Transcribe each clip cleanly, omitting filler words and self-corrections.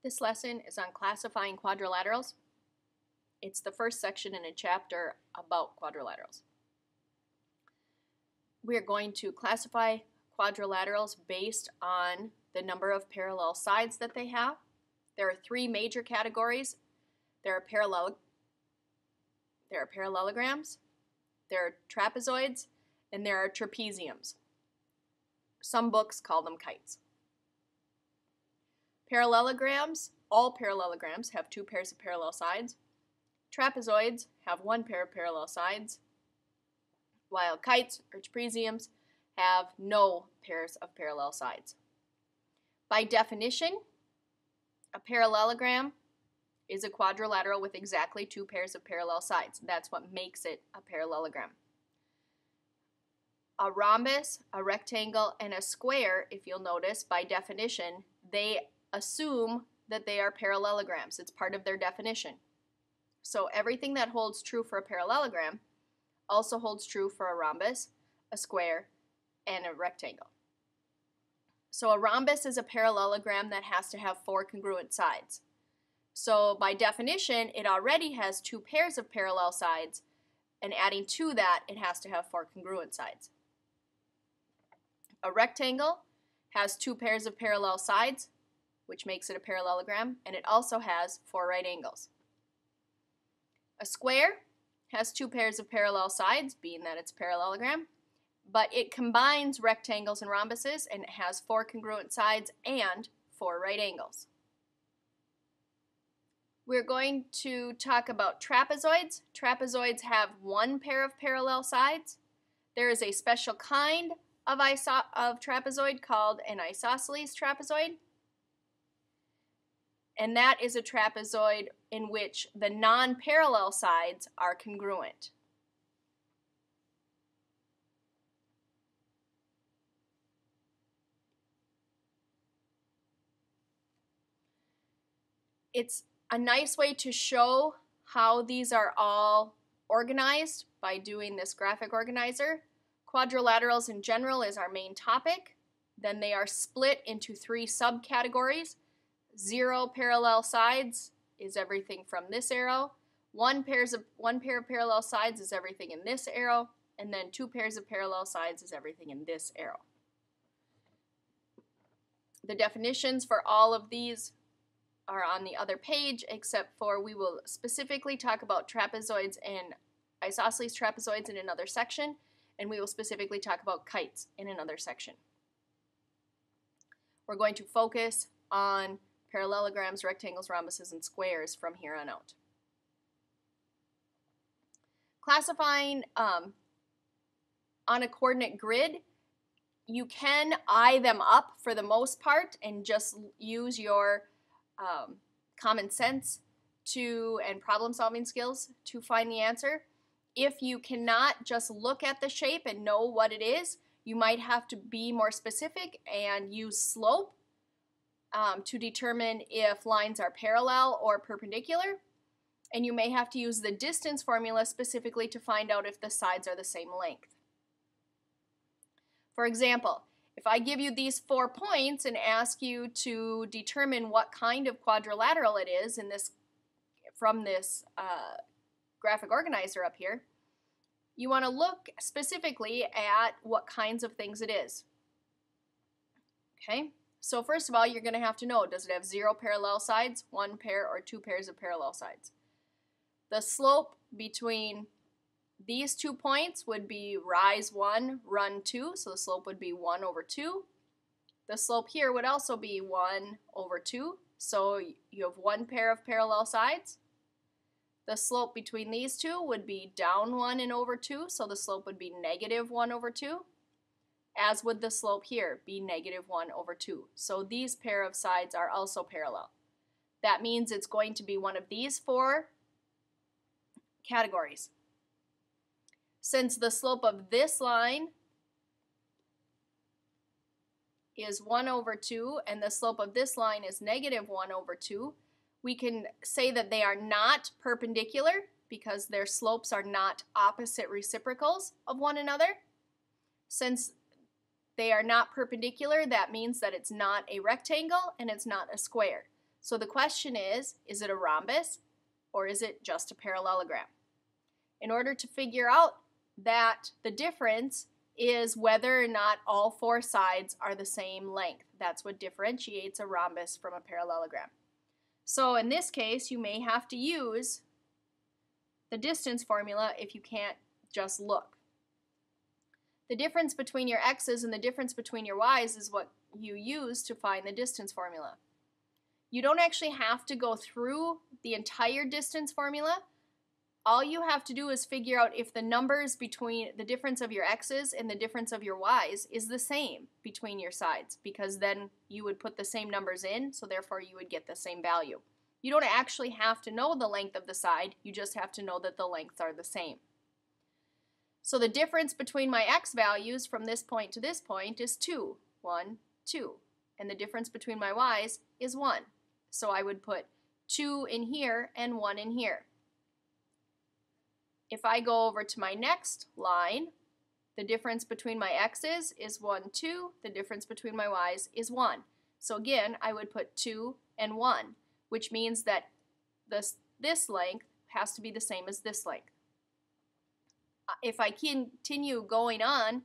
This lesson is on classifying quadrilaterals. It's the first section in a chapter about quadrilaterals. We are going to classify quadrilaterals based on the number of parallel sides that they have. There are three major categories. There are parallelograms, there are trapezoids, and there are trapeziums. Some books call them kites. Parallelograms, all parallelograms have two pairs of parallel sides. Trapezoids have one pair of parallel sides, while kites or trapeziums have no pairs of parallel sides. By definition, a parallelogram is a quadrilateral with exactly two pairs of parallel sides. That's what makes it a parallelogram. A rhombus, a rectangle, and a square, if you'll notice, by definition, they assume that they are parallelograms. It's part of their definition. So everything that holds true for a parallelogram also holds true for a rhombus, a square, and a rectangle. So a rhombus is a parallelogram that has to have four congruent sides. So by definition, it already has two pairs of parallel sides, and adding to that, it has to have four congruent sides. A rectangle has two pairs of parallel sides, which makes it a parallelogram, and it also has four right angles. A square has two pairs of parallel sides, being that it's a parallelogram, but it combines rectangles and rhombuses, and it has four congruent sides and four right angles. We're going to talk about trapezoids. Trapezoids have one pair of parallel sides. There is a special kind of trapezoid called an isosceles trapezoid. And that is a trapezoid in which the non-parallel sides are congruent. It's a nice way to show how these are all organized by doing this graphic organizer. Quadrilaterals in general is our main topic. Then they are split into three subcategories. Zero parallel sides is everything from this arrow. One pair of parallel sides is everything in this arrow. And then two pairs of parallel sides is everything in this arrow. The definitions for all of these are on the other page, except for we will specifically talk about trapezoids and isosceles trapezoids in another section, and we will specifically talk about kites in another section. We're going to focus on parallelograms, rectangles, rhombuses, and squares from here on out. Classifying on a coordinate grid, you can eye them up for the most part and just use your common sense and problem-solving skills to find the answer. If you cannot just look at the shape and know what it is, you might have to be more specific and use slope to determine if lines are parallel or perpendicular. And you may have to use the distance formula specifically to find out if the sides are the same length. For example, if I give you these 4 points and ask you to determine what kind of quadrilateral it is from this graphic organizer up here, you want to look specifically at what kinds of things it is. Okay, so first of all, you're going to have to know, does it have zero parallel sides, one pair, or two pairs of parallel sides? The slope between these 2 points would be rise 1, run 2, so the slope would be 1 over 2. The slope here would also be 1 over 2, so you have one pair of parallel sides. The slope between these two would be down 1 and over 2, so the slope would be negative 1 over 2, as would the slope here be negative 1 over 2. So these pair of sides are also parallel. That means it's going to be one of these 4 categories. Since the slope of this line is 1 over 2 and the slope of this line is negative 1 over 2, we can say that they are not perpendicular because their slopes are not opposite reciprocals of one another. Since they are not perpendicular, that means that it's not a rectangle and it's not a square. So the question is it a rhombus or is it just a parallelogram? In order to figure out that, the difference is whether or not all four sides are the same length. That's what differentiates a rhombus from a parallelogram. So in this case, you may have to use the distance formula if you can't just look. The difference between your x's and the difference between your y's is what you use to find the distance formula. You don't actually have to go through the entire distance formula. All you have to do is figure out if the numbers between the difference of your x's and the difference of your y's is the same between your sides, because then you would put the same numbers in, so therefore you would get the same value. You don't actually have to know the length of the side, you just have to know that the lengths are the same. So the difference between my x values from this point to this point is 2, 1, 2. And the difference between my y's is 1. So I would put 2 in here and 1 in here. If I go over to my next line, the difference between my x's is 1, 2. The difference between my y's is 1. So again, I would put 2 and 1, which means that this length has to be the same as this length. If I continue going on,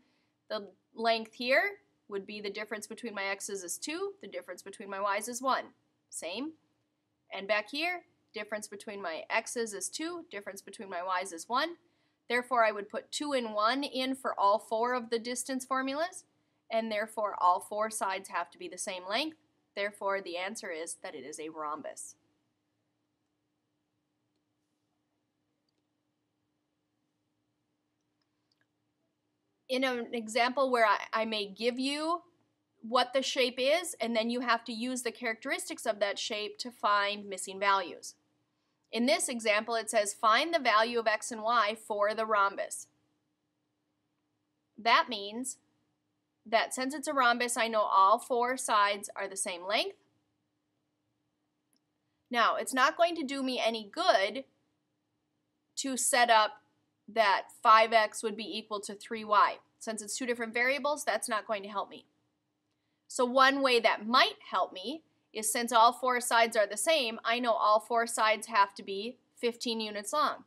the length here would be the difference between my x's is 2, the difference between my y's is 1. Same. And back here, difference between my x's is 2, difference between my y's is 1. Therefore, I would put 2 and 1 in for all four of the distance formulas, and therefore all four sides have to be the same length. Therefore, the answer is that it is a rhombus. In an example where I may give you what the shape is, and then you have to use the characteristics of that shape to find missing values. In this example, it says find the value of x and y for the rhombus. That means that since it's a rhombus, I know all four sides are the same length. Now, it's not going to do me any good to set up that 5x would be equal to 3y. Since it's two different variables, that's not going to help me. So one way that might help me is, since all four sides are the same, I know all four sides have to be 15 units long.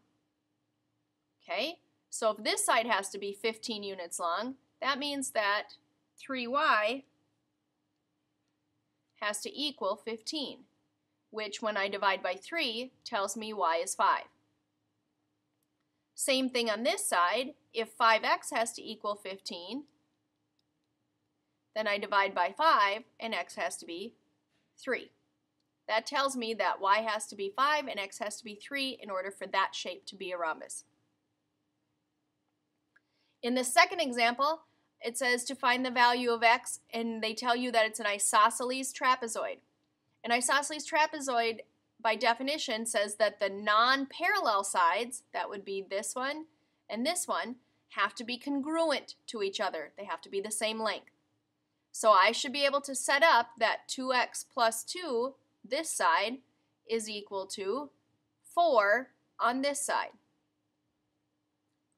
Okay, so if this side has to be 15 units long, that means that 3y has to equal 15, which when I divide by 3 tells me y is 5. Same thing on this side. If 5x has to equal 15, then I divide by 5 and x has to be 3. That tells me that y has to be 5 and x has to be 3 in order for that shape to be a rhombus. In the second example, it says to find the value of x, and they tell you that it's an isosceles trapezoid. An isosceles trapezoid, by definition, says that the non-parallel sides, that would be this one and this one, have to be congruent to each other. They have to be the same length. So I should be able to set up that 2x plus 2, this side, is equal to 4 on this side.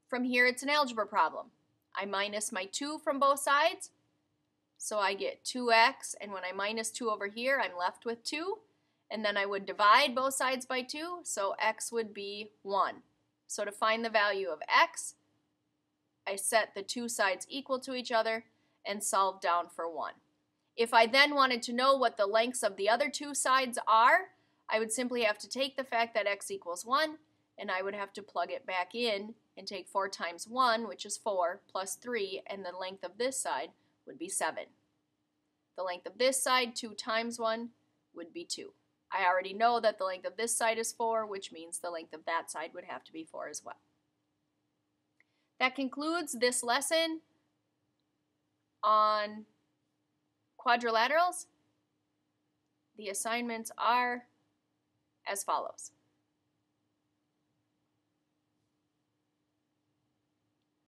From here, it's an algebra problem. I minus my 2 from both sides, so I get 2x, and when I minus 2 over here, I'm left with 2. And then I would divide both sides by 2, so x would be 1. So to find the value of x, I set the two sides equal to each other and solve down for 1. If I then wanted to know what the lengths of the other two sides are, I would simply have to take the fact that x equals 1, and I would have to plug it back in and take 4 times 1, which is 4, plus 3, and the length of this side would be 7. The length of this side, 2 times 1, would be 2. I already know that the length of this side is 4, which means the length of that side would have to be 4 as well. That concludes this lesson on quadrilaterals. The assignments are as follows.